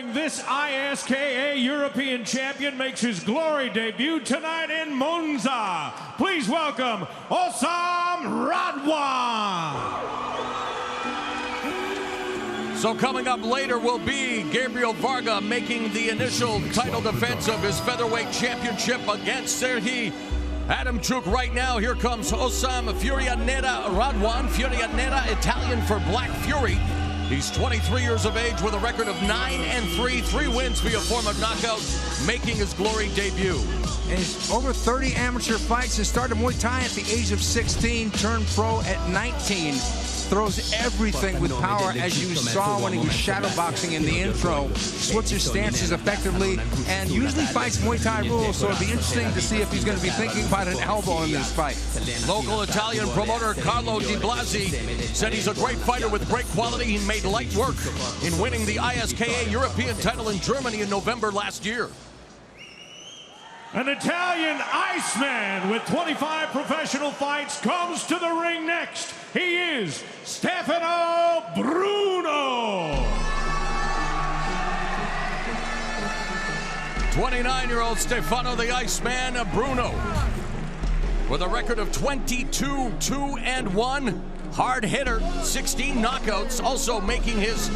ring, this ISKA European champion makes his glory debut tonight in Monza. Please welcome Hosam Radwan. So coming up later will be Gabriel Varga making the initial title defense of his featherweight championship against Serhii Adamchuk. Right now, here comes Hosam Radwan. Italian for Black Fury. He's 23 years of age with a record of 9-3, 3 wins via form of knockout, making his glory debut. And he's over 30 amateur fights and started Muay Thai at the age of 16, turned pro at 19. Throws everything with power, as you saw when he was shadowboxing in the intro. Switches stances effectively, and usually fights Muay Thai rules, so it'll be interesting to see if he's going to be thinking about an elbow in this fight. Local Italian promoter Carlo Di Blasi said he's a great fighter with great quality. He made light work in winning the ISKA European title in Germany in November last year. An Italian Iceman with 25 professional fights comes to the ring next. He is Stefano Bruno. 29-year-old Stefano the Iceman Bruno with a record of 22-2-1. Hard hitter, 16 knockouts, also making his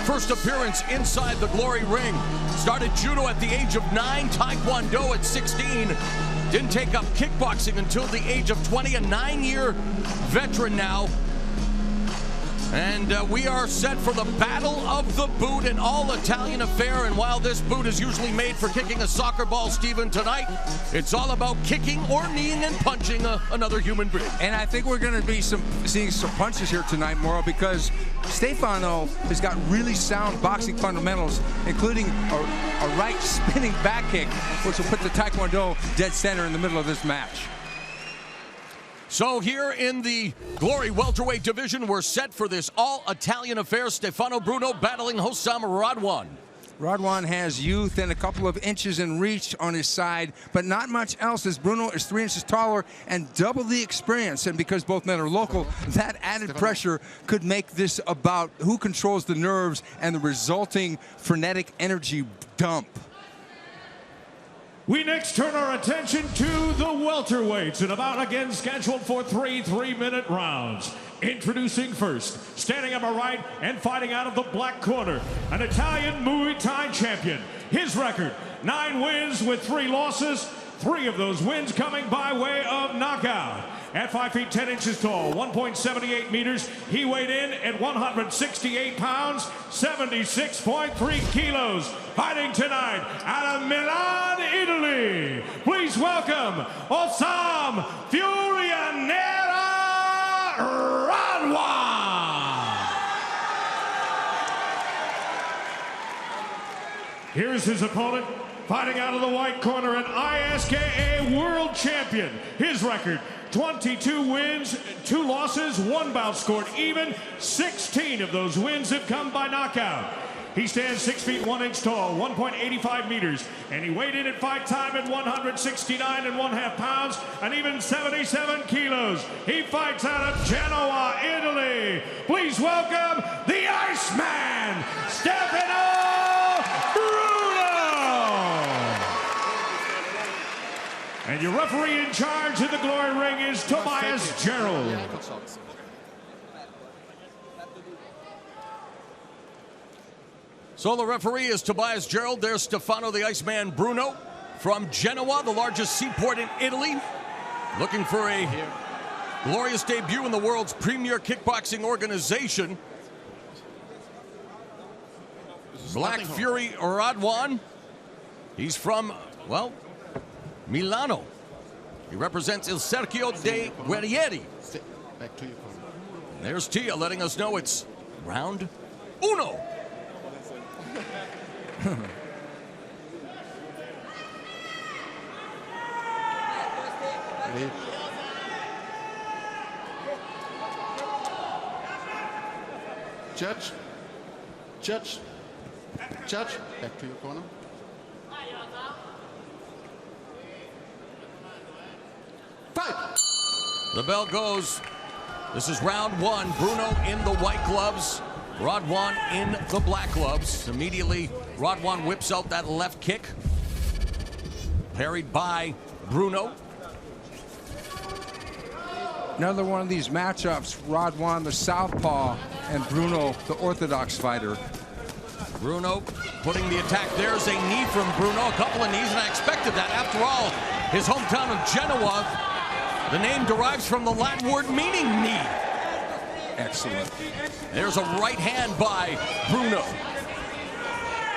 first appearance inside the glory ring. Started judo at the age of 9, taekwondo at 16. Didn't take up kickboxing until the age of 20, a 9-year veteran now. And we are set for the Battle of the Boot, an all-Italian affair. And while this boot is usually made for kicking a soccer ball, Stephen, tonight, it's all about kicking or kneeing and punching another human being. And I think we're going to be seeing some punches here tonight, Mauro, because Stefano has got really sound boxing fundamentals, including a right spinning back kick, which will put the taekwondo dead center in the middle of this match. So here in the glory welterweight division, we're set for this all-Italian affair. Stefano Bruno battling Hosam Radwan. Radwan has youth and a couple of inches in reach on his side, but not much else, as Bruno is 3 inches taller and double the experience. And because both men are local, that added pressure could make this about who controls the nerves and the resulting frenetic energy dump. We next turn our attention to the welterweights, and a bout again scheduled for 3 3-minute rounds. Introducing first, standing on my right and fighting out of the black corner, an Italian Muay Thai champion. His record, 9 wins with 3 losses, 3 of those wins coming by way of knockout. At 5 feet 10 inches tall, 1.78 meters, he weighed in at 168 pounds, 76.3 kilos. Fighting tonight out of Milan, Italy. Please welcome Hosam Radwan. Here's his opponent, fighting out of the white corner, an ISKA world champion. His record, 22 wins, 2 losses, 1 bout scored even. 16 of those wins have come by knockout. He stands 6 feet 1 inch tall, 1.85 meters, and he weighed in at fight time at 169.5 pounds and even 77 kilos. He fights out of Genoa, Italy. Please welcome the Iceman, Stefano Bruno. And your referee in charge in the glory ring is Tobias Gerald. So the referee is Tobias Gerald. There's Stefano the Iceman Bruno from Genoa, the largest seaport in Italy, looking for a glorious debut in the world's premier kickboxing organization. Black Fury Radwan. He's from, well, Milano. He represents Il Cerchio dei Guerrieri. There's Tia letting us know it's round uno. Judge, back to your corner. Fight! The bell goes. This is round 1. Bruno in the white gloves, Radwan in the black gloves. Immediately Radwan whips out that left kick. Parried by Bruno. Another one of these matchups, Radwan the southpaw and Bruno the orthodox fighter. Bruno putting the attack. There's a knee from Bruno, a couple of knees, and I expected that. After all, his hometown of Genoa, the name derives from the Latin word meaning knee. Excellent. There's a right hand by Bruno.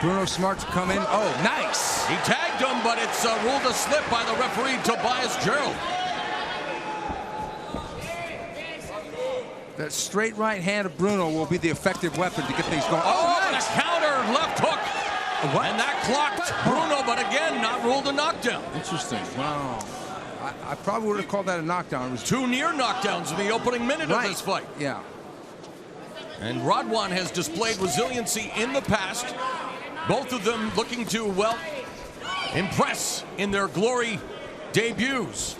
Bruno smart to come in. Oh, nice. He tagged him, but it's ruled a slip by the referee, Tobias Gerald. That straight right hand of Bruno will be the effective weapon to get things going. Oh, nice. the counter left hook. What? And that clocked Bruno, but again, not ruled a knockdown. Interesting. Wow. I probably would have called that a knockdown. It was two near knockdowns in the opening minute of this fight. Yeah. And Radwan has displayed resiliency in the past. Both of them looking to, well, impress in their glory debuts.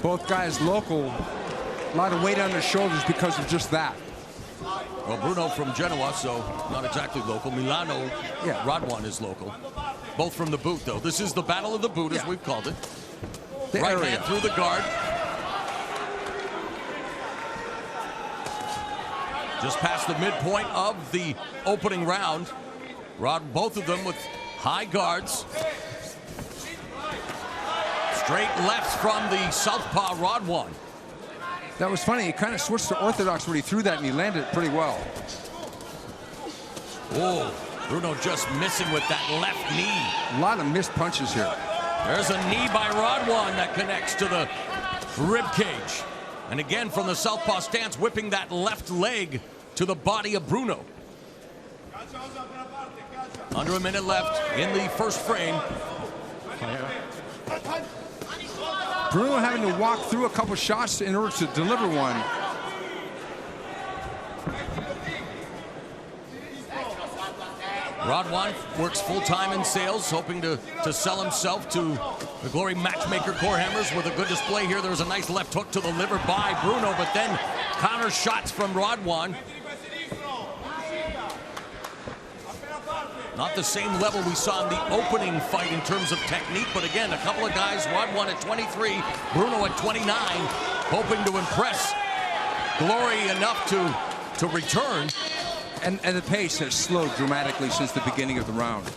Both guys local. A lot of weight on their shoulders because of just that. Well, Bruno from Genoa, so not exactly local. Milano, yeah. Radwan is local. Both from the boot, though. This is the battle of the boot, as we've called it. The right area. hand through the guard. Just past the midpoint of the opening round. Both of them with high guards. Straight lefts from the southpaw Radwan. That was funny. He kind of switched to orthodox when he threw that, and he landed it pretty well. Oh, Bruno just missing with that left knee. A lot of missed punches here. There's a knee by Radwan that connects to the rib cage. And again, from the southpaw stance, whipping that left leg to the body of Bruno. Under a minute left in the first frame. Bruno having to walk through a couple shots in order to deliver one. Radwan works full-time in sales, hoping to sell himself to the Glory Matchmaker Core Hammers with a good display here. There's a nice left hook to the liver by Bruno, but then counter shots from Radwan. Not the same level we saw in the opening fight in terms of technique, but again, a couple of guys, Radwan at 23, Bruno at 29, hoping to impress Glory enough to return. And the pace has slowed dramatically since the beginning of the round.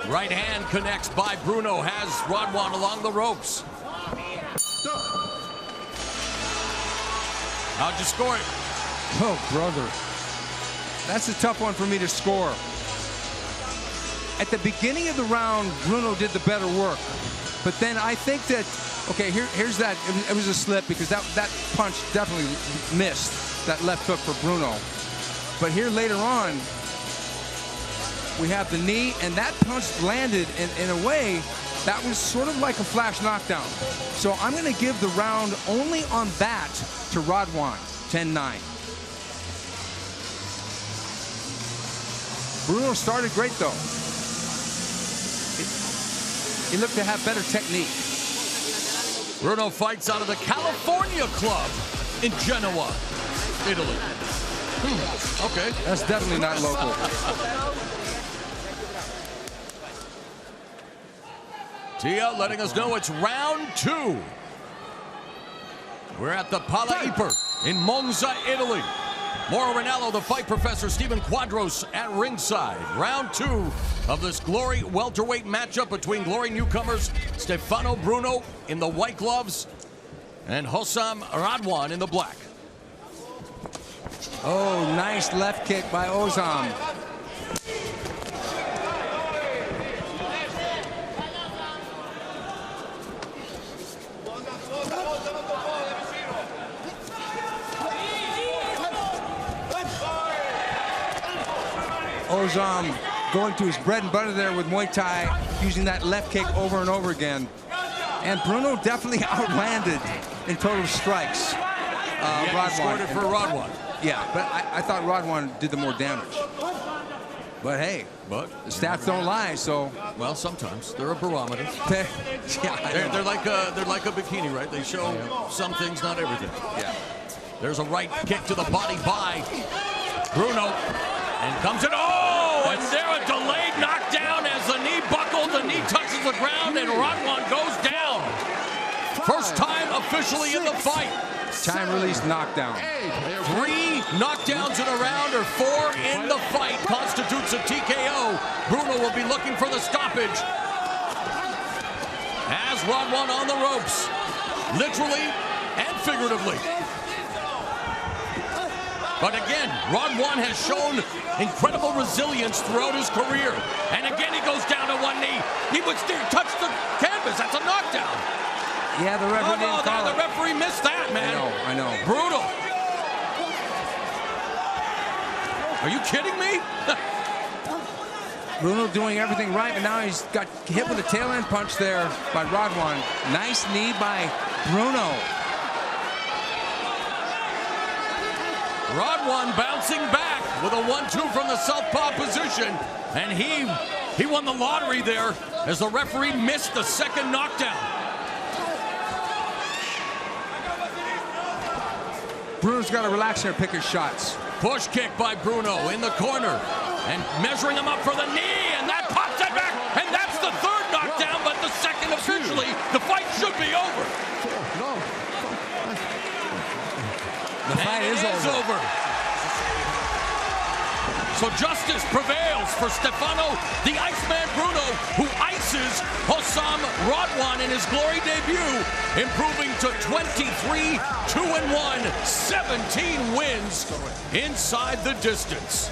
Right hand connects by Bruno, has Radwan along the ropes. How'd you score it? Oh, brother. That's a tough one for me to score. At the beginning of the round, Bruno did the better work. But then I think that, okay, here's that. It was a slip because that punch definitely missed that left hook for Bruno. But here later on, we have the knee, and that punch landed in a way that was sort of like a flash knockdown. So I'm going to give the round only on that to Radwan, 10-9. Bruno started great, though. He looked to have better technique. Bruno fights out of the California Club in Genoa, Italy. Okay. That's definitely not local. Tia letting us know it's round 2. We're at the Pala Iper in Monza, Italy. Mauro Ranallo, the fight professor, Stephen Quadros at ringside. Round 2 of this Glory welterweight matchup between Glory newcomers Stefano Bruno in the white gloves and Hosam Radwan in the black. Oh, nice left kick by Hosam. Hosam going to his bread and butter there with Muay Thai, using that left kick over and over again. And Bruno definitely outlanded in total strikes. Radwan scored it for Radwan. Yeah, but I thought Radwan did the more damage. But hey, the stats don't lie, so. Well, sometimes they're a barometer. Yeah, they're like a bikini, right? They show some things, not everything. Yeah. There's a right kick to the body by Bruno, and comes it. Oh! and there a delayed knockdown as the knee buckles, the knee touches the ground, and Radwan goes down. First time officially in the fight. Time release knockdown. 3 knockdowns in a round or 4 in the fight constitutes a TKO. Bruno will be looking for the stoppage. As Radwan on the ropes, literally and figuratively. But again, Radwan has shown incredible resilience throughout his career. And again, he goes down to one knee. He would still touch the canvas. That's a knockdown. Yeah, the referee didn't call the it. referee missed that, man. I know. Brutal. Are you kidding me? Bruno doing everything right, but now he's got hit with a tail end punch there by Radwan. Nice knee by Bruno. Radwan bouncing back with a 1-2 from the southpaw position. And he won the lottery there as the referee missed the second knockdown. Bruno's got to relax here and pick his shots. Push kick by Bruno in the corner. And measuring him up for the knee. And that pops it back. And that's the third knockdown, but the second officially. The fight should be over. The fight is over. So justice prevails for Stefano, the Iceman Bruno, who ices Hosam Radwan in his glory debut, improving to 23-2-1, 17 wins inside the distance.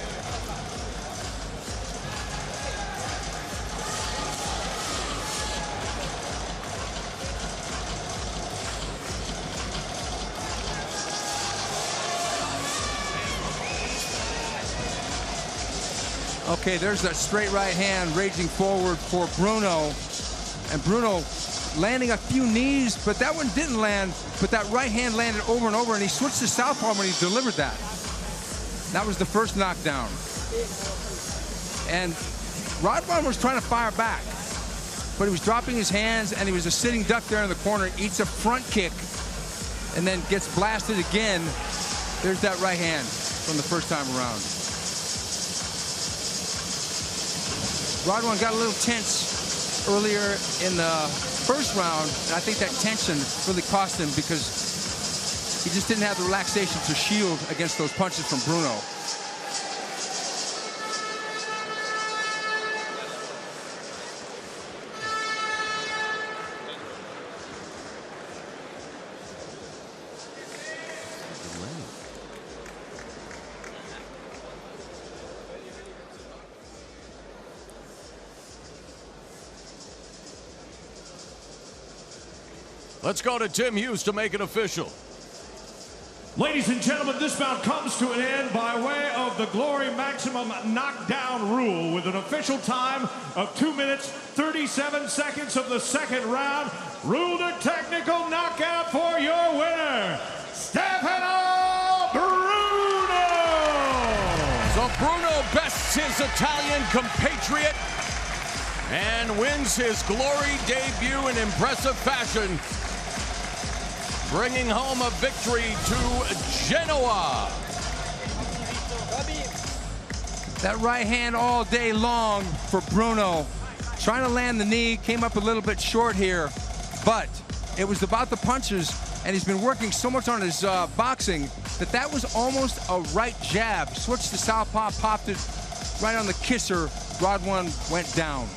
Okay, there's that straight right hand raging forward for Bruno. And Bruno landing a few knees, but that one didn't land. But that right hand landed over and over, and he switched to southpaw when he delivered that. That was the first knockdown. And Radwan was trying to fire back, but he was dropping his hands, and he was a sitting duck there in the corner, eats a front kick, and then gets blasted again. There's that right hand from the first time around. Radwan got a little tense earlier in the first round, and I think that tension really cost him because he just didn't have the relaxation to shield against those punches from Bruno. Let's go to Tim Hughes to make it official. Ladies and gentlemen, this bout comes to an end by way of the Glory Maximum Knockdown Rule with an official time of 2 minutes, 37 seconds of the second round. Ruled a technical knockout for your winner, Stefano Bruno! So Bruno bests his Italian compatriot and wins his glory debut in impressive fashion, bringing home a victory to Genoa. That right hand all day long for Bruno. Trying to land the knee, came up a little bit short here, but it was about the punches, and he's been working so much on his boxing that was almost a right jab. Switched to southpaw, popped it right on the kisser. Radwan went down.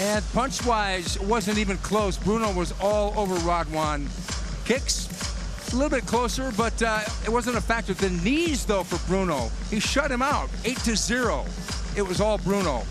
And punch-wise, it wasn't even close. Bruno was all over Radwan. Kicks, a little bit closer, but it wasn't a factor. The knees, though, for Bruno, he shut him out, 8-0. It was all Bruno.